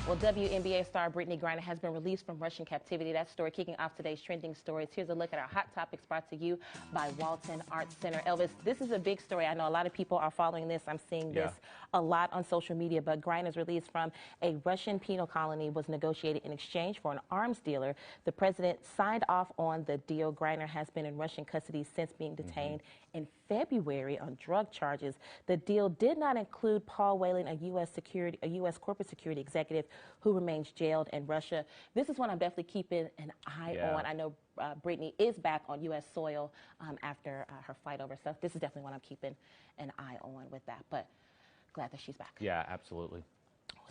Well, WNBA star Brittany Griner has been released from Russian captivity. That story kicking off today's trending stories. Here's a look at our hot topics brought to you by Walton Arts Center. Elvis, this is a big story. I know a lot of people are following this. I'm seeing this a lot on social media, but Griner's release from a Russian penal colony was negotiated in exchange for an arms dealer. The president signed off on the deal. Griner has been in Russian custody since being detained in February on drug charges. The deal did not include Paul Whelan, a U.S. corporate security executive who remains jailed in Russia. This is one I'm definitely keeping an eye on. I know Brittany is back on U.S. soil after her fight over stuff. This is definitely one I'm keeping an eye on with that, but glad that she's back. Yeah, absolutely.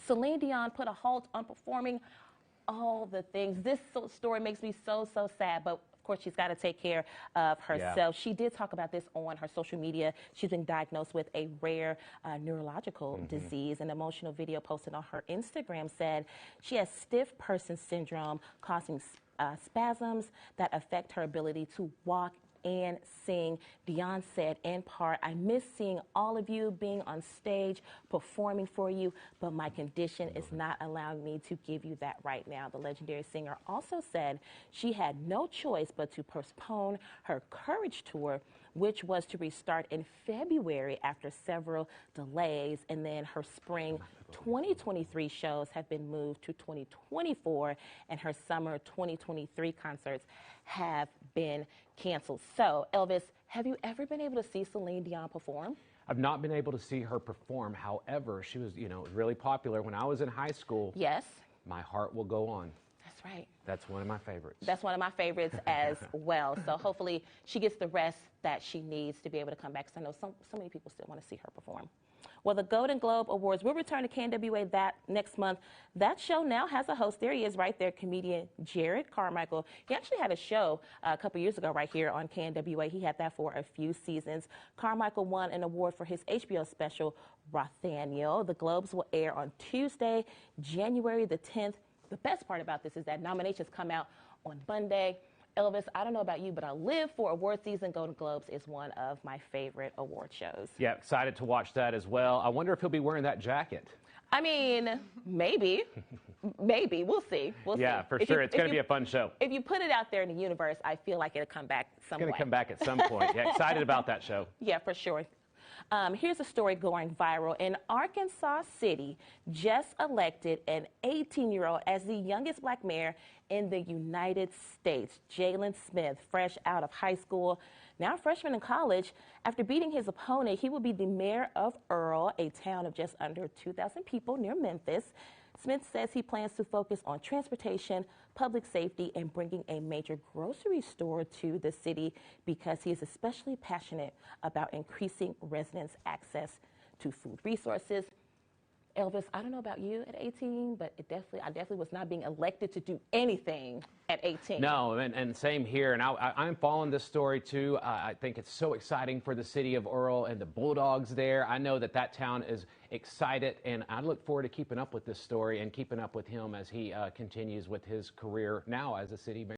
Celine Dion put a halt on performing all the things. This story makes me so sad, but of course, she's got to take care of herself. She did talk about this on her social media. She's been diagnosed with a rare neurological disease. An emotional video posted on her Instagram said she has stiff person syndrome, causing spasms that affect her ability to walk and sing. Dion said, in part, I miss seeing all of you being on stage performing for you, but my condition is not allowing me to give you that right now. The legendary singer also said she had no choice but to postpone her Courage tour, which was to restart in February after several delays, and then her spring 2023 shows have been moved to 2024, and her summer 2023 concerts have been canceled. So, Elvis, have you ever been able to see Celine Dion perform? I've not been able to see her perform. However, she was, really popular when I was in high school. Yes. My Heart Will Go On. That's right. That's one of my favorites. That's one of my favorites as well. So hopefully she gets the rest that she needs to be able to come back, because I know so many people still want to see her perform. Well, the Golden Globe Awards will return to KNWA that next month. That show now has a host. There he is right there, comedian Jared Carmichael. He actually had a show a couple years ago right here on KNWA. He had that for a few seasons. Carmichael won an award for his HBO special, Rothaniel. The Globes will air on Tuesday, January the 10th. The best part about this is that nominations come out on Monday. Elvis, I don't know about you, but I live for award season. Golden Globes is one of my favorite award shows. Yeah, excited to watch that as well. I wonder if he'll be wearing that jacket. I mean, maybe. Maybe. We'll see. We'll see. For sure. It's going to be a fun show. If you put it out there in the universe, I feel like it'll come back some way. It's going to come back at some point. Yeah, excited about that show. Yeah, for sure. Here's a story going viral. In Arkansas City, just elected an 18-year-old as the youngest black mayor in the United States. Jalen Smith, fresh out of high school, now a freshman in college. After beating his opponent, he will be the mayor of Earl, a town of just under 2,000 people near Memphis. Smith says he plans to focus on transportation, public safety, and bringing a major grocery store to the city because he is especially passionate about increasing residents' access to food resources. Elvis, I don't know about you at 18, but I definitely was not being elected to do anything at 18. No, and same here. And I'm following this story too. I think it's so exciting for the city of Earl and the Bulldogs there. I know that town is excited, and I look forward to keeping up with this story and keeping up with him as he continues with his career now as a city mayor.